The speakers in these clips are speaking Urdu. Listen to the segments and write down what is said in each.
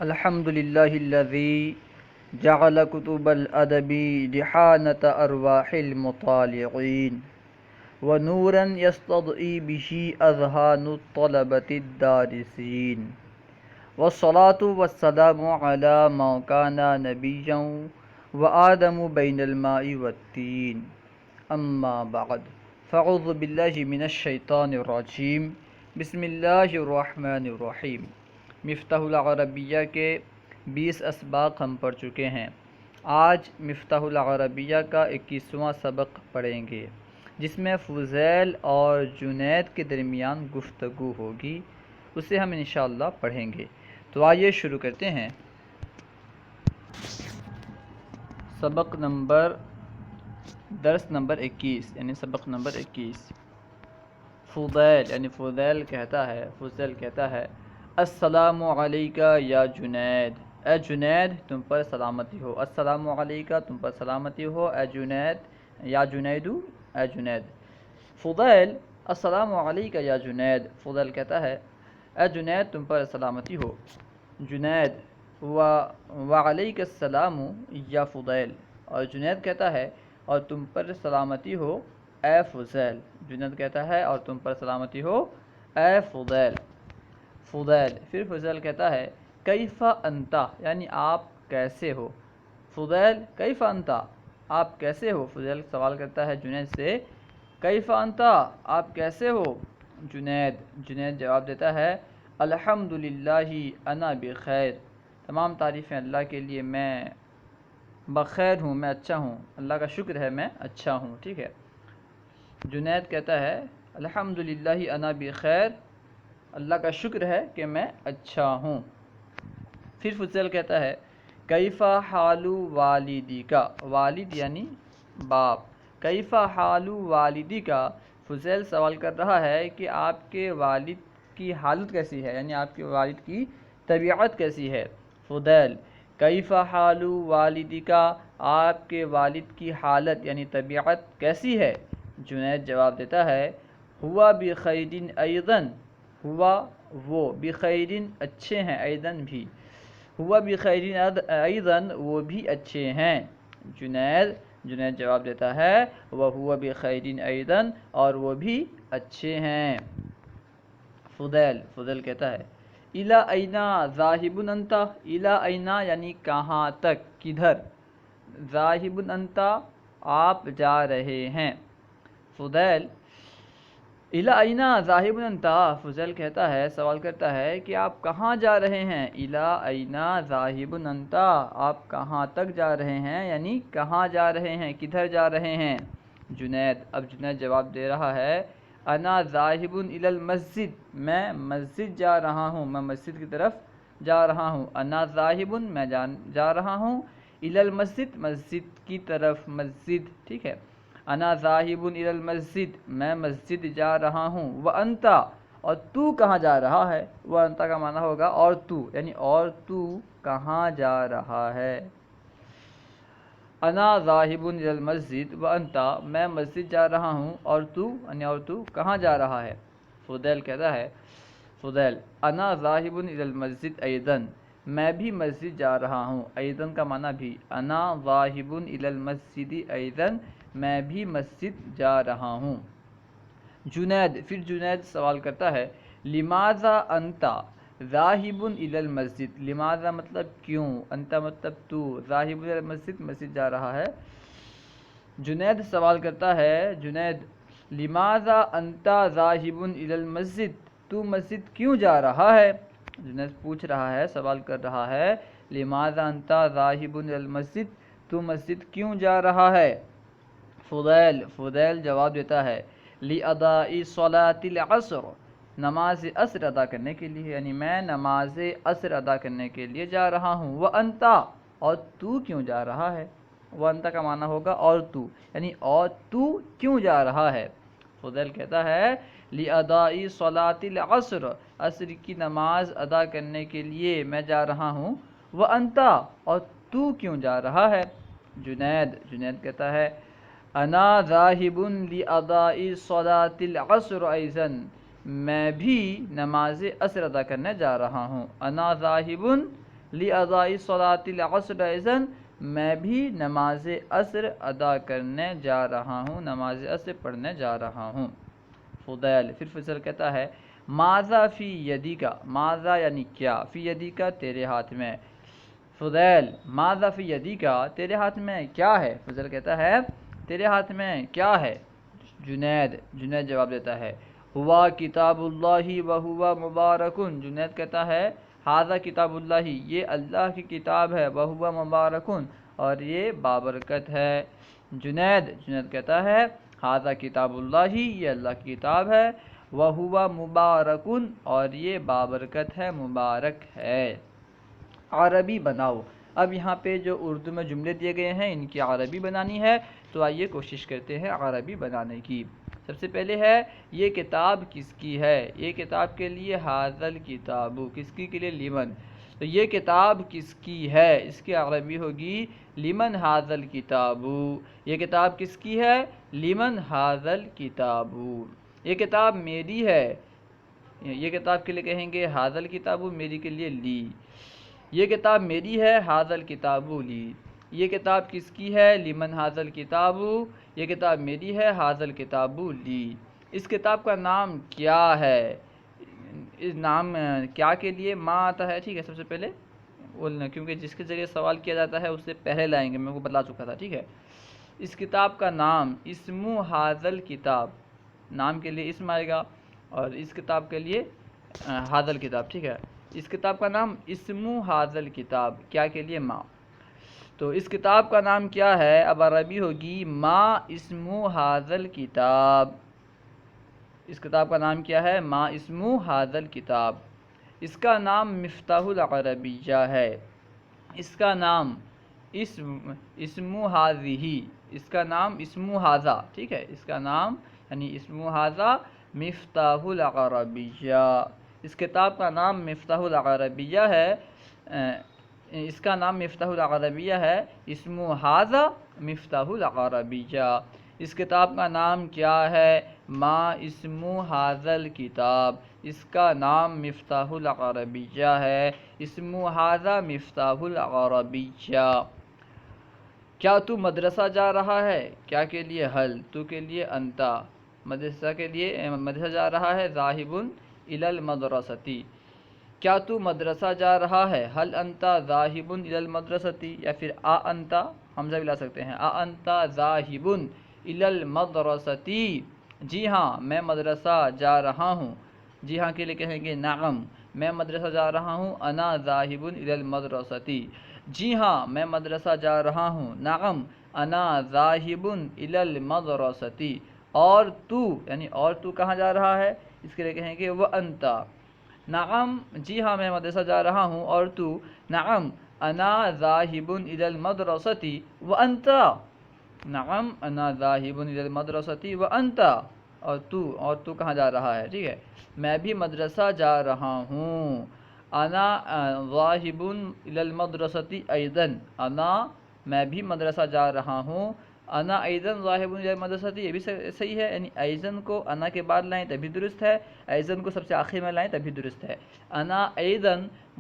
الحمد لله الذي جعل كتب الأدب رحانة أرواح المطالعين ونورا يستضئي به أذهان الطلبة الدارسين، والصلاة والسلام على من كان نبيا وآدم بين الماء والتين. أما بعد، فأعوذ بالله من الشيطان الرجيم. بسم اللہ الرحمن الرحیم. مفتاح العربیہ کے 20 اسباق ہم پڑھ چکے ہیں. آج مفتاح العربیہ کا 21واں سبق پڑھیں گے، جس میں فضیل اور جنید کے درمیان گفتگو ہوگی. اسے ہم انشاءاللہ پڑھیں گے. تو آئیے شروع کرتے ہیں. درس نمبر 21 یعنی سبق نمبر 21. فضیل کہتا ہے السلام علیکہ یا جنید، اے جنید تم پر سلامتی ہو. السلام علیکہ تم پر سلامتی ہو، اے جنید، یا جنیدو، اے جنید. فضیل السلام علیکہ یا جنید، فضیل کہتا ہے اے جنید تم پر سلامتی ہو. جنید وعلیک السلام یا فضیل، اور جنید کہتا ہے اور تم پر سلامتی ہو اے فضیل. جنید کہتا ہے اور تم پر سلامتی ہو اے فضیل. پھر فضیل کہتا ہے کیف انتا، یعنی آپ کیسے ہو. فضیل کیف انتا، آپ کیسے ہو. فضیل سوال کرتا ہے جنید سے کیف انتا، آپ کیسے ہو. جنید جواب دیتا ہے الحمدللہ انا بخیر، تمام تعریفیں اللہ کے لیے، میں بخیر ہوں، میں اچھا ہوں، اللہ کا شکر ہے میں اچھا ہوں. ٹھیک ہے. جنید کہتا ہے الحمدللہ انا بخیر، اللہ کا شکر ہے کہ میں اچھا ہوں. پھر فضیل کہتا ہے کیف حال والدی کا، والد یعنی باپ. کیف حال والدی کا، فضیل سوال کر رہا ہے کہ آپ کے والد کی حالت کیسی ہے، یعنی آپ کے والد کی طبیعت کیسی ہے. فضیل کیف حال والدی کا، آپ کے والد کی حالت یعنی طبیعت کیسی ہے. جنید جواب دیتا ہے ہوا بخیر ایضاً، ہوا وہ، بخیر اچھے ہیں، ایضاً بھی، ہوا بخیر ایضاً وہ بھی اچھے ہیں. جنید جواب دیتا ہے وہو بخیر ایضاً، اور وہ بھی اچھے ہیں. فضیل کہتا ہے الی این ذاہب انت، الی این یعنی کہاں تک، کدھر. ذاہب انت آپ جا رہے ہیں. فضیل الی این ذاہب انت، فضیل کہتا ہے، سوال کرتا ہے کہ آپ کہاں جا رہے ہیں. الی این ذاہب انت، آپ کہاں تک جا رہے ہیں، یعنی کہاں جا رہے ہیں، کدھر جا رہے ہیں. اب جنید جواب دے رہا ہے انا ذاہب الی المسجد، میں مسجد جا رہا ہوں، میں مسجد کی طرف جا رہا ہوں. انا ذاہب میں جا رہا ہوں، الی المسجد مسجد کی طرف، مسجد. ٹھیک ہے. انا ذاہب الی المسجد، میں مسجد جا رہا ہوں. وانت، اور تو کہاں جا رہا ہے. وانت کا معنی ہوگا اور تو، یعنی اور تو کہاں جا رہا ہے. انا ذاہب الی المسجد وانت، میں مسجد جا رہا ہوں، اور تو، یعنی اور تو کہاں جا رہا ہے. فضیل کہتا ہے انا ذاہب الی المسجد ایضاً، میں بھی مسجد جا رہا ہوں. ایضاً کا معنی بھی، انا ذاہب الی المسجد ایضاً، میں بھی مسجد جا رہا ہوں. پھر جنید سوال کرتا ہے لماذا انت ذاہب الی المسجد. لماذا مطلب کیوں، انت مطلب تو، ذاہب الی المسجد مسجد جا رہا ہے. جنید سوال کرتا ہے لماذا انت ذاہب الی المسجد، تو مسجد کیوں جا رہا ہے. جنید پوچھ رہا ہے، سوال کر رہا ہے لماذا انت ذاہب الی المسجد، تو مسجد کیوں جا رہا ہے. فضیل جواب دیتا ہے لاداء صلاۃ العصر، نماز عصر ادا کرنے کے لیے، یعنی میں نماز عصر ادا کرنے کے لیے جا رہا ہوں. وانت، اور تو کیوں جا رہا ہے. وانت کا معنی ہوگا اور تو، یعنی اور تو کیوں جا رہا ہے. فضیل کہتا ہے لاداء صلاۃ العصر، عصر کی نماز ادا کرنے کے لیے میں جا رہا ہوں. وانت، اور تو کیوں جا رہا ہے. جنید کہتا ہے انا ذاہب لاداء صلاۃ العصر ایضاً، میں بھی نماز عصر ادا کرنے جا رہا ہوں. انا ذاہب لِأَدَاءِ صَلَاةِ الْعَصْرِ اِذَن میں بھی نماز عصر ادا کرنے جا رہا ہوں، نماز عصر پڑھنے جا رہا ہوں۔ فضیل، پھر فضیل کہتا ہے ماذا فی یدیکا، ماذا یعنی کیا، فی یدیکا تیرے ہاتھ میں، فضیل ماذا فی یدیکا تیرے ہاتھ میں کیا ہے، فضیل کہتا ہے تیرے ہاتھ میں کیا ہے، جنید جواب دیتا ہے ہوا کتاب اللہ و ہوا مبارکن، جنید کہتا ہے ھذا کتاب اللہ، یہ اللہ کی کتاب ہے، و ہوا مبارکن، اور یہ بابرکت ہے۔ جنید کہتا ہے ھذا کتاب اللہ، یہ اللہ کی کتاب ہے، و ہوا مبارکن، اور یہ بابرکت ہے، مبارک ہے۔ عربی بناؤ، اب یہاں پہ جو اردو میں جملے دیے گئے ہیں ان کی عربی بنانی ہے، تو آئیے کوشش کرتے ہیں عربی بنانے کی۔ سب سے پہلے ہے یہ کتاب کس کی ہے، یہ کتاب کے لیے ھذل کتاب، کس کی کے لیے لیمن، تو یہ کتاب کس کی ہے، اس کی عربی ہوگی لیمن ھذل کتاب، یہ کتاب کس کی ہے، لیمن ھذل کتاب، یہ کتاب میری ہے، یہ کتاب کے لیے کہیں گے ھذل کتاب، میری کے لیے لی، یہ کتاب میری ہے، ھذل کتاب لی، یہ کتاب کس کی ہے، لمن ھذل کتاب، یہ کتاب میری ہے، ھذل کتاب لی، اس کتاب کا نام کیا ہے، اس نام کیا کے لیے ماں آتا ہے، ٹھیک ہے، سب سے پہلے کیونکہ جس کے ذریعے سوال کیا جاتا ہے اس سے پہلے لائیں گے، میں کو بتلا چکا تھا، ٹھیک ہے۔ اس کتاب کا نام، اسم ھذل کتاب، نام کے لیے اسم آئے گا، اور اس کتاب کے لیے ھذل کتاب، ٹھیک ہے، اس کتاب کا نام اسم ھذل کتاب، کیا کے لیے ماں، تو اس کتاب کا نام کیا ہے، اب عربی ہوگی ما اسم ھذل کتاب، اس کتاب کا نام کیا ہے، ما اسم ھذل کتاب، اس کا نام مفتاح العربیہ ہے، اس کا نام اسم ھذہ، اس کا نام اسم ھذا، ٹھیک ہے، اس کا نام یعنی اسم ھذا مفتاح العربیہ، اس کتاب کا نام مفتاح العربیہ ہے، اس کا نام مفتاح العربیہ ہے، اسم ھذا مفتاح العربیہ، اس کتاب کا نام کیا ہے، ما اسم ھذل کتاب، اس کا نام مفتاح العربیہ ہے، اسم ھذا مفتاح العربیہ۔ کیا تو مدرسہ جا رہا ہے، کیا کے لیے حل، تو کے لیے انتا، مدرسہ کے لیے مدرسہ جا رہا ہے، ذاہب الی المدرسۃ، کیا تو مدرسہ جا رہا ہے، حل انتا ذاہب الی المدرسۃ، یا پھر انتا حمزہ بھی لا سکتے ہیں، انتا ذاہب الی المدرسۃ، جی ہاں میں مدرسہ جا رہا ہوں، جی ہاں کے لیے کہیں گے نعم، میں مدرسہ جا رہا ہوں، انا ذاہب الی المدرسۃ، جی ہاں میں مدرسہ جا رہا ہوں، نعم انا ذاہب الی المدرسۃ، اور تو یعنی اور تو کہاں جا رہا ہے، اس کے لیے کہیں گے وانتا، نعم جی ہاں میں مدرسہ جا رہا ہوں، اور تو نعم انا ذاہب الی المدرسۃ وانت، نعم انا ذاہب الی المدرسۃ وانت، اور تو کہاں جا رہا ہے، ٹھیک ہے، میں بھی مدرسہ جا رہا ہوں، انا ذاہب الی المدرسۃ ایضا، انا میں بھی مدرسہ جا رہا ہوں، انا ایضا ذاہب الی المدرسۃ، یہ بھی صحیح ہے، یعنی ایضا کو انا کے بعد لائیں تبھی درست ہے، ایضا کو سب سے آخر میں لائیں تبھی درست ہے، انا ایضا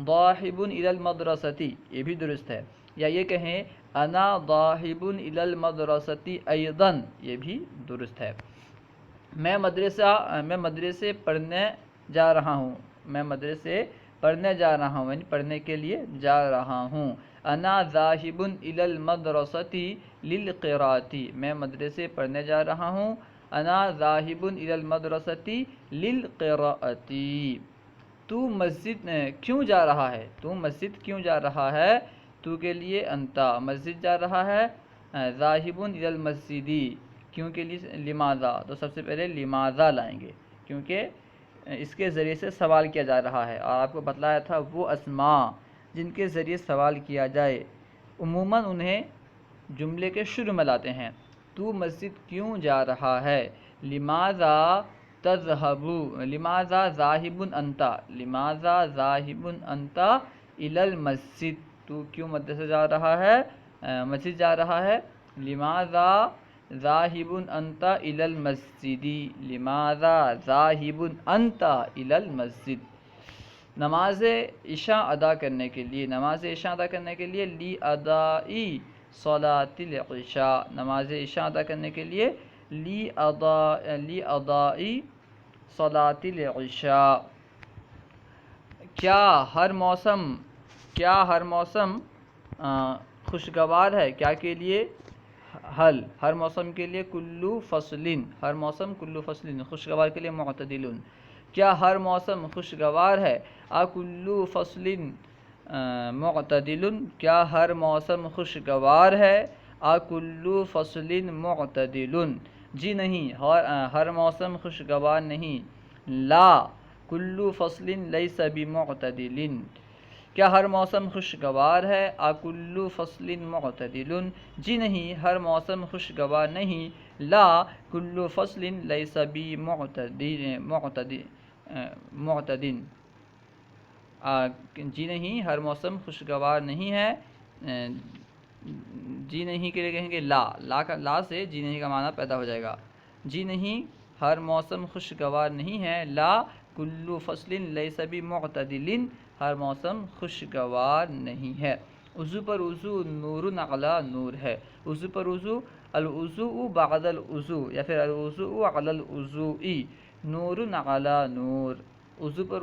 ذاہب الی المدرسۃ، یہ بھی درست ہے، یا یہ کہیں انا ذاہب الی المدرسۃ ایضا، یہ بھی درست ہے۔ میں مدرسے پڑھنے جا رہا ہوں، میں مدرسے پڑھنے جا رہا ہوں، یعنی پڑھنے کے لیے جا رہا ہوں، انا ذاہب الی المدرسۃ للقراءۃ، میں مدرسے پڑھنے جا رہا ہوں، انا ذاہب الی المدرسۃ للقراءۃ۔ تو مسجد کیوں جا رہا ہے، تو مسجد کیوں جا رہا ہے، تو کے لیے انتا، مسجد جا رہا ہے، ذاہب الی المسجد، کیوں کے لیے لماذا، تو سب سے پہلے لماذا لائیں گے، کیونکہ اس کے ذریعے سے سوال کیا جا رہا ہے، اور آپ کو بتلایا تھا وہ اسماء جن کے ذریعے سوال کیا جائے عموماً انہیں جملے کے شروع میں لاتے ہیں، تو مسجد کیوں جا رہا ہے، لماذا تذهب، لماذا ذاہب انت، لماذا ذاہب انت الی المسجد، تو کیوں مدرسہ جا رہا ہے، مسجد جا رہا ہے، لماذا ذاہب انت الی المسجد، لماذا ذاہب انت الی المسجد۔ نماز عشاء ادا کرنے کے لیے، نماز عشاء ادا کرنے کے لیے لی ادائی صلاۃ العشاء، نماز عشاء ادا کرنے کے لیے لی ادائی صلاۃ العشاء۔ کیا ہر موسم خوشگوار ہے؟ کیا کے لیے؟ حل، ہر موسم کے لیے کلو فصلن، ہر موسم کلو فصلن، خوشگوار کے لیے معتدلن۔ کیا ہر موسم خوشگوار ہے؟ کلو فصلن معتدلن، کیا ہر موسم خوشگوار ہے؟ کلو فصلن معتدلن، جی نہیں، ہر موسم خوشگوار نہیں۔ لا کلو فصلن لیس بمعتدلن، کیا ہر موسم خوشگوار ہے؟ کلو فصل معتدل، جی نہیں، ہر موسم خوشگوار نہیں۔ لا کلو فصل لیس معتدل، جی نہیں، ہر موسم خوشگوار نہیں ہے۔ جی نہیں کے لیے کہیں گے لا سے جی نہیں کا معنی پیدا ہو جائے گا۔ جی نہیں، ہر موسم خوشگوار نہیں ہے۔ لا کلو فصل لیس بمعتدل، ہر موسم خوشگوار نہیں ہے۔ وضو پر وضو نور علی نور ہے، وضو پر وضو، الوضوء بعد الوضوء یا پھر الوضوء علی الوضوء، نور علی نور، وضو پر